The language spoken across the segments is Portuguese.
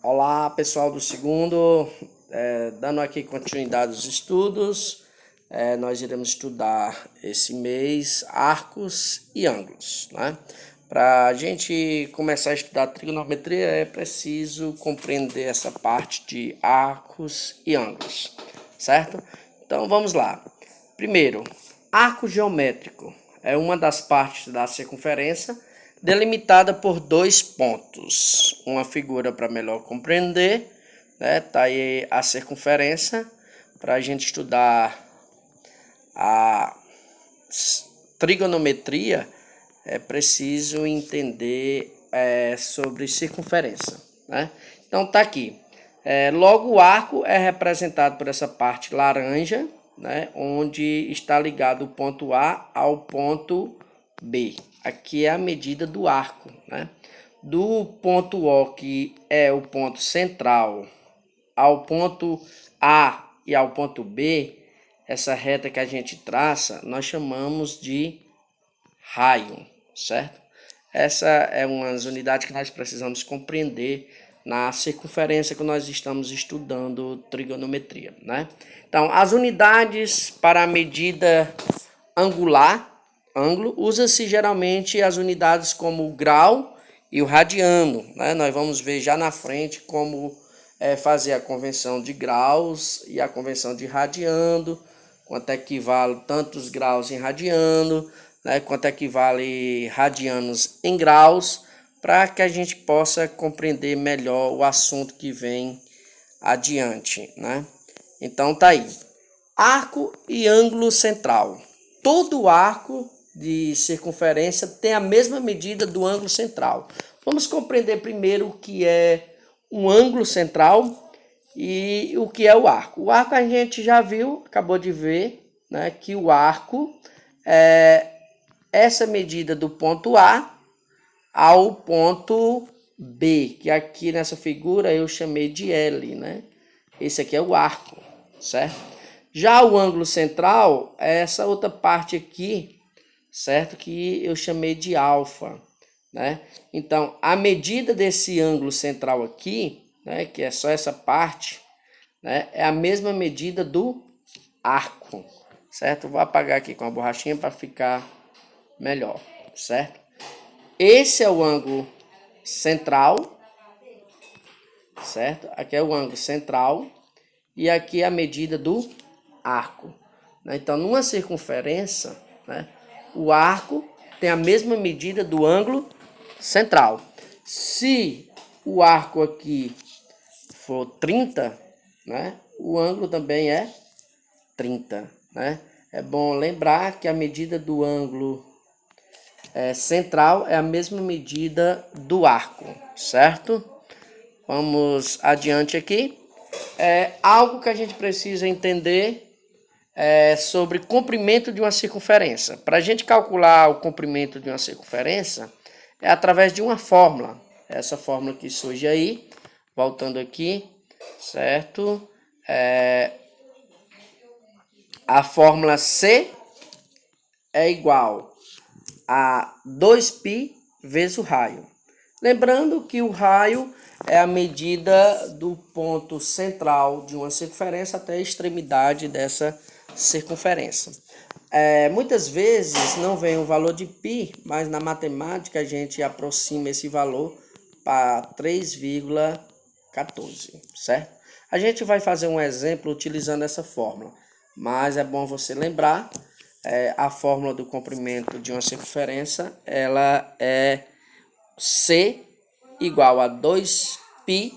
Olá, pessoal do segundo, dando aqui continuidade aos estudos, nós iremos estudar esse mês arcos e ângulos, né? Para a gente começar a estudar trigonometria é preciso compreender essa parte de arcos e ângulos, certo? Então vamos lá. Primeiro, arco geométrico é uma das partes da circunferência delimitada por dois pontos. Uma figura para melhor compreender, né? Tá aí a circunferência para a gente estudar a trigonometria. É preciso entender sobre circunferência, né? Então tá aqui. Logo o arco é representado por essa parte laranja, né? Onde está ligado o ponto A ao ponto B. Aqui é a medida do arco, né? Do ponto O, que é o ponto central, ao ponto A e ao ponto B, essa reta que a gente traça, nós chamamos de raio, certo? Essa é uma das unidades que nós precisamos compreender na circunferência que nós estamos estudando trigonometria, né? Então, as unidades para a medida angular, ângulo, usa-se geralmente as unidades como o grau e o radiano, né? Nós vamos ver já na frente como fazer a conversão de graus e a conversão de radiano, quanto equivale tantos graus em radiano, né? Quanto equivale radianos em graus, para que a gente possa compreender melhor o assunto que vem adiante, né? Então tá aí. Arco e ângulo central. Todo arco de circunferência tem a mesma medida do ângulo central. Vamos compreender primeiro o que é um ângulo central e o que é o arco. O arco a gente já viu, acabou de ver, né, que o arco é essa medida do ponto A ao ponto B, que aqui nessa figura eu chamei de L, né? Esse aqui é o arco, certo? Já o ângulo central é essa outra parte aqui, certo? Que eu chamei de alfa, né? Então, a medida desse ângulo central aqui, né, que é só essa parte, né, é a mesma medida do arco, certo? Vou apagar aqui com a borrachinha para ficar melhor, certo? Esse é o ângulo central, certo? Aqui é o ângulo central e aqui é a medida do arco, né? Então, numa circunferência, né, o arco tem a mesma medida do ângulo central. Se o arco aqui for 30, né, o ângulo também é 30, né? É bom lembrar que a medida do ângulo central é a mesma medida do arco, certo? Vamos adiante aqui. Algo que a gente precisa entender sobre comprimento de uma circunferência. Para a gente calcular o comprimento de uma circunferência, é através de uma fórmula. Essa fórmula que surge aí, voltando aqui, certo? A fórmula C é igual a 2π vezes o raio. Lembrando que o raio é a medida do ponto central de uma circunferência até a extremidade dessa circunferência. Muitas vezes não vem o valor de π, mas na matemática a gente aproxima esse valor para 3,14, certo? A gente vai fazer um exemplo utilizando essa fórmula, mas é bom você lembrar, a fórmula do comprimento de uma circunferência, ela é C igual a 2π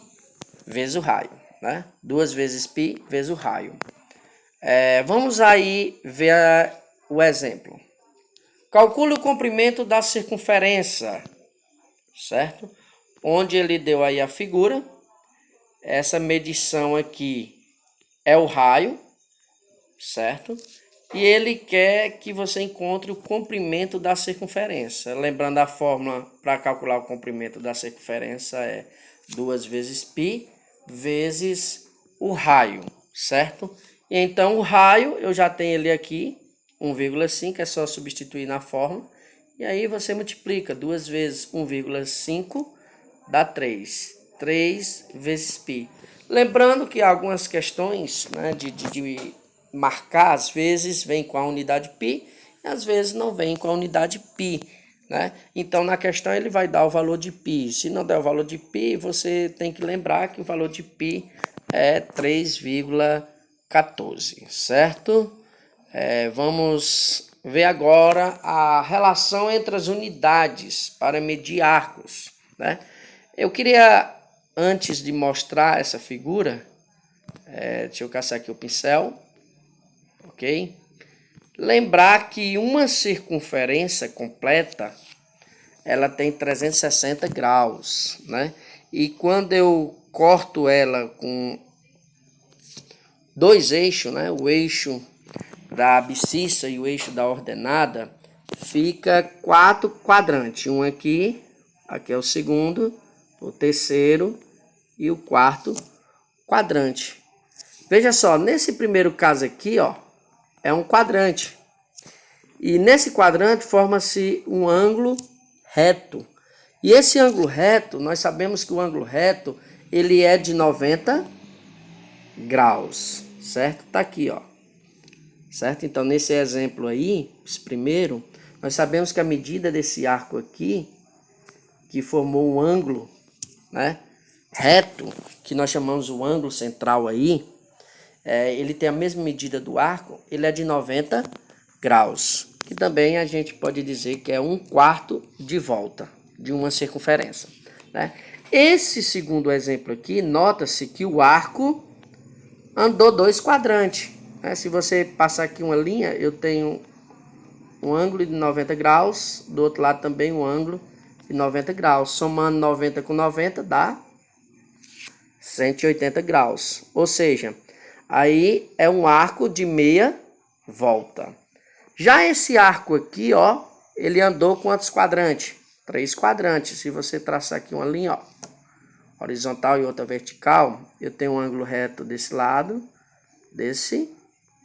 vezes o raio, né? 2 vezes π vezes o raio. Vamos aí ver o exemplo. Calcule o comprimento da circunferência, certo? Onde ele deu aí a figura. Essa medição aqui é o raio, certo? E ele quer que você encontre o comprimento da circunferência. Lembrando, a fórmula para calcular o comprimento da circunferência é 2 vezes π vezes o raio, certo? E então o raio, eu já tenho ele aqui, 1,5, é só substituir na fórmula. E aí você multiplica 2 vezes 1,5 dá 3. 3 vezes π. Lembrando que algumas questões, né, de marcar, às vezes vem com a unidade π, e às vezes não vem com a unidade π, né? Então, na questão ele vai dar o valor de π. Se não der o valor de π, você tem que lembrar que o valor de π é 3,14, certo? Vamos ver agora a relação entre as unidades para medir arcos, né? Eu queria, antes de mostrar essa figura, deixa eu caçar aqui o pincel, ok? Lembrar que uma circunferência completa, ela tem 360 graus, né? E quando eu corto ela com dois eixos, né? O eixo da abscissa e o eixo da ordenada, fica 4 quadrantes. Um aqui é o segundo, o terceiro e o quarto quadrante. Veja só, nesse primeiro caso aqui, ó, é um quadrante. E nesse quadrante forma-se um ângulo reto. E esse ângulo reto, nós sabemos que o ângulo reto, ele é de 90 graus, certo? Tá aqui, ó. Certo? Então, nesse exemplo aí, esse primeiro, nós sabemos que a medida desse arco aqui, que formou um ângulo, né, reto, que nós chamamos o ângulo central aí, ele tem a mesma medida do arco, ele é de 90 graus, que também a gente pode dizer que é 1/4 de volta de uma circunferência, né? Esse segundo exemplo aqui, nota-se que o arco andou 2 quadrantes. Se você passar aqui uma linha, eu tenho um ângulo de 90 graus, do outro lado também um ângulo de 90 graus. Somando 90 com 90 dá 180 graus. Ou seja, aí é um arco de meia volta. Já esse arco aqui, ó, ele andou quantos quadrantes? 3 quadrantes. Se você traçar aqui uma linha, ó, horizontal e outra vertical, eu tenho um ângulo reto desse lado, desse,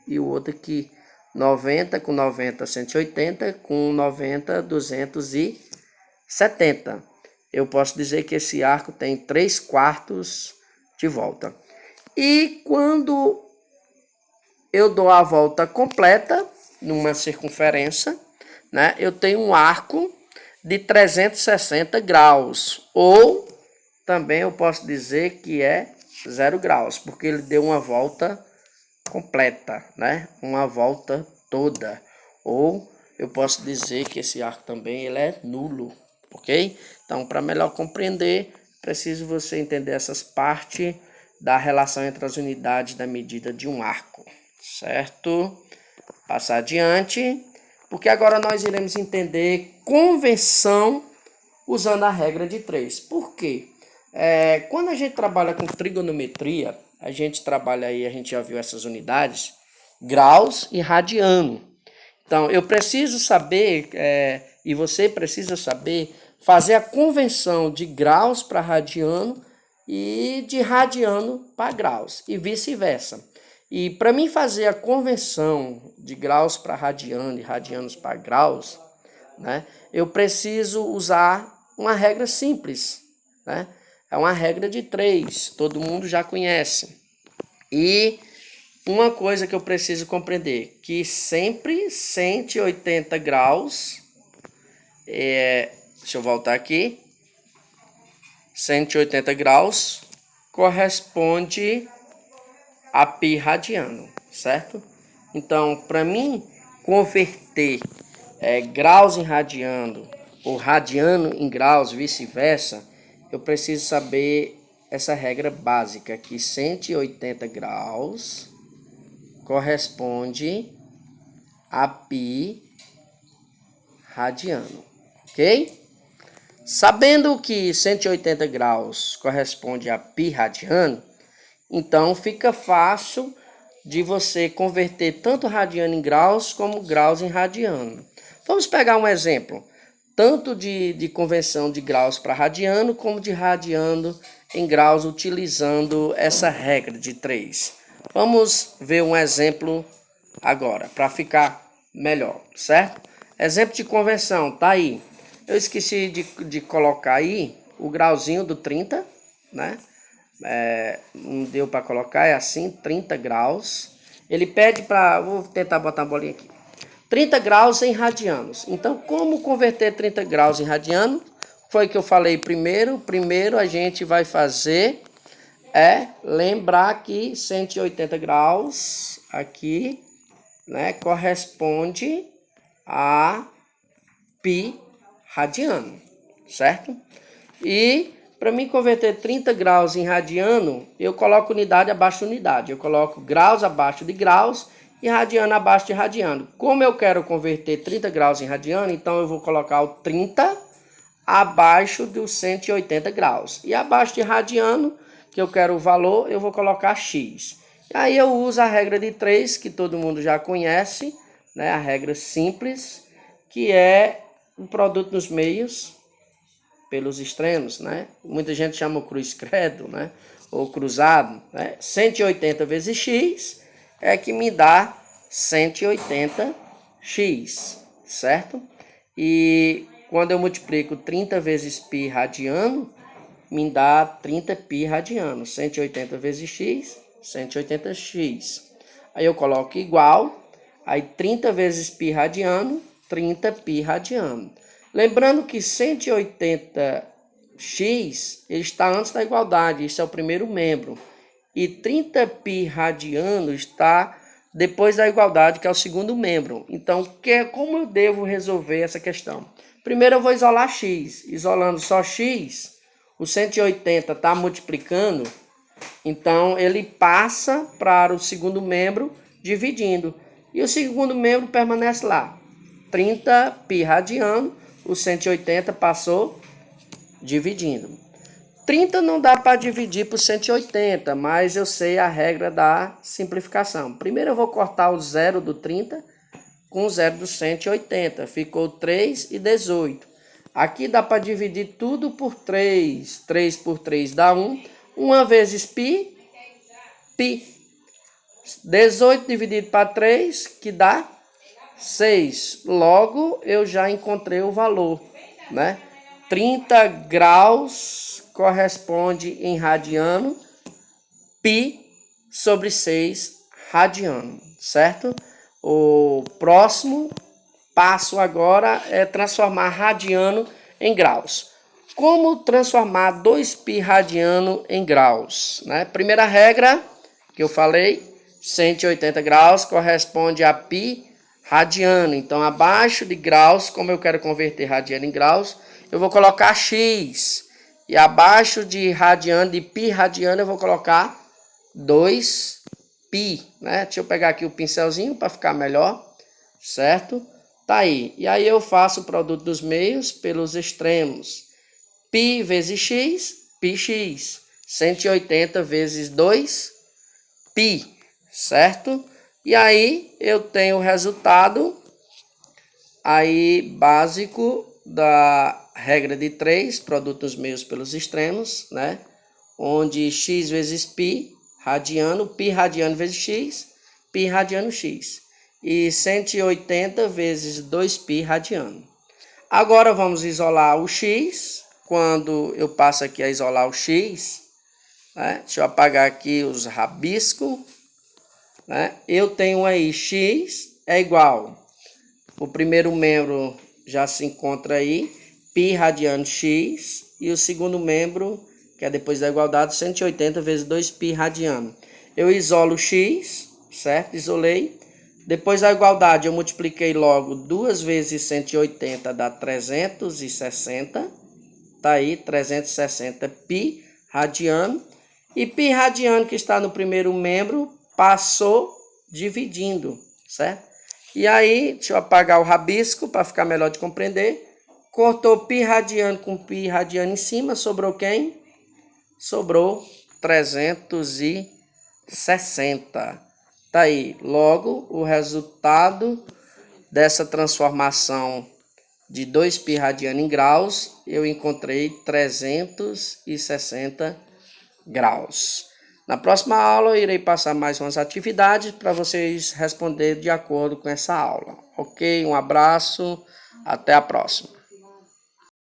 e o outro aqui, 90 com 90, 180, com 90, 270. Eu posso dizer que esse arco tem 3/4 de volta. E quando eu dou a volta completa, numa circunferência, né, eu tenho um arco de 360 graus, ou também eu posso dizer que é 0 graus, porque ele deu uma volta completa, né? Uma volta toda. Ou eu posso dizer que esse arco também ele é nulo, ok? Então, para melhor compreender, preciso você entender essas partes da relação entre as unidades da medida de um arco, certo? Passar adiante, porque agora nós iremos entender convenção usando a regra de 3. Por quê? Quando a gente trabalha com trigonometria, a gente trabalha aí, a gente já viu essas unidades, graus e radiano. Então, eu preciso saber, e você precisa saber, fazer a conversão de graus para radiano e de radiano para graus, e vice-versa. E para mim fazer a conversão de graus para radiano e radianos para graus, né, eu preciso usar uma regra simples, né? É uma regra de 3, todo mundo já conhece. E uma coisa que eu preciso compreender, que sempre 180 graus, deixa eu voltar aqui, 180 graus corresponde a π radiano, certo? Então, para mim converter graus em radiano ou radiano em graus, vice-versa, eu preciso saber essa regra básica, que 180 graus corresponde a π radiano, ok? Sabendo que 180 graus corresponde a π radiano, então fica fácil de você converter tanto radiano em graus como graus em radiano. Vamos pegar um exemplo, tanto de conversão de graus para radiano, como de radiano em graus, utilizando essa regra de 3. Vamos ver um exemplo agora, para ficar melhor, certo? Exemplo de conversão, tá aí. Eu esqueci de colocar aí o grauzinho do 30, né? Não deu para colocar, é assim, 30 graus. Ele pede para... Vou tentar botar a bolinha aqui. 30 graus em radianos. Então, como converter 30 graus em radiano? Foi que eu falei primeiro. Primeiro a gente vai fazer lembrar que 180 graus aqui, né, corresponde a pi radiano, certo? E para mim converter 30 graus em radiano, eu coloco unidade abaixo de unidade. Eu coloco graus abaixo de graus e radiano abaixo de radiano. Como eu quero converter 30 graus em radiano, então eu vou colocar o 30 abaixo dos 180 graus. E abaixo de radiano, que eu quero o valor, eu vou colocar x. E aí eu uso a regra de 3, que todo mundo já conhece, né? A regra simples, que é o produto nos meios pelos extremos, né? Muita gente chama o cruz credo, né? Ou cruzado, né? 180 vezes x é que me dá 180x, certo? E quando eu multiplico 30 vezes π radiano, me dá 30π radiano. 180 vezes x, 180x. Aí eu coloco igual, aí 30 vezes π radiano, 30π radiano. Lembrando que 180x ele está antes da igualdade, isso é o primeiro membro. E 30π radiano está depois da igualdade, que é o segundo membro. Então, como eu devo resolver essa questão? Primeiro eu vou isolar x. Isolando só x, o 180 está multiplicando, então ele passa para o segundo membro dividindo. E o segundo membro permanece lá. 30π radiano, o 180 passou dividindo. 30 não dá para dividir por 180, mas eu sei a regra da simplificação. Primeiro eu vou cortar o zero do 30 com o zero do 180. Ficou 3 e 18. Aqui dá para dividir tudo por 3. 3 por 3 dá 1. 1 vezes π, π. 18 dividido para 3, que dá 6. Logo, eu já encontrei o valor, né? 30 graus corresponde em radiano, π sobre 6 radiano, certo? O próximo passo agora é transformar radiano em graus. Como transformar 2π radiano em graus, né? Primeira regra que eu falei, 180 graus corresponde a π radiano. Então, abaixo de graus, como eu quero converter radiano em graus, eu vou colocar x. E abaixo de radiano, de π radiano, eu vou colocar 2π, né? Deixa eu pegar aqui o pincelzinho para ficar melhor, certo? Tá aí. E aí eu faço o produto dos meios pelos extremos. π vezes x, πx. 180 vezes 2, π, certo? E aí eu tenho o resultado aí básico da regra de 3, produtos meios pelos extremos, né? Onde x vezes π radiano, π radiano vezes x, π radiano x. E 180 vezes 2π radiano. Agora vamos isolar o x. Quando eu passo aqui a isolar o x, né? Deixa eu apagar aqui os rabiscos. Né? Eu tenho aí x é igual, o primeiro membro já se encontra aí, π radiano x, e o segundo membro, que é depois da igualdade, 180 vezes 2π radiano. Eu isolo x, certo? Isolei. Depois da igualdade eu multipliquei logo 2 vezes 180 dá 360, tá aí 360 π radiano, e π radiano que está no primeiro membro passou dividindo, certo? E aí, deixa eu apagar o rabisco para ficar melhor de compreender. Cortou π radiano com π radiano em cima, sobrou quem? Sobrou 360. Tá aí. Logo, o resultado dessa transformação de 2π radiano em graus, eu encontrei 360 graus. Na próxima aula eu irei passar mais umas atividades para vocês responderem de acordo com essa aula. Ok? Um abraço, até a próxima.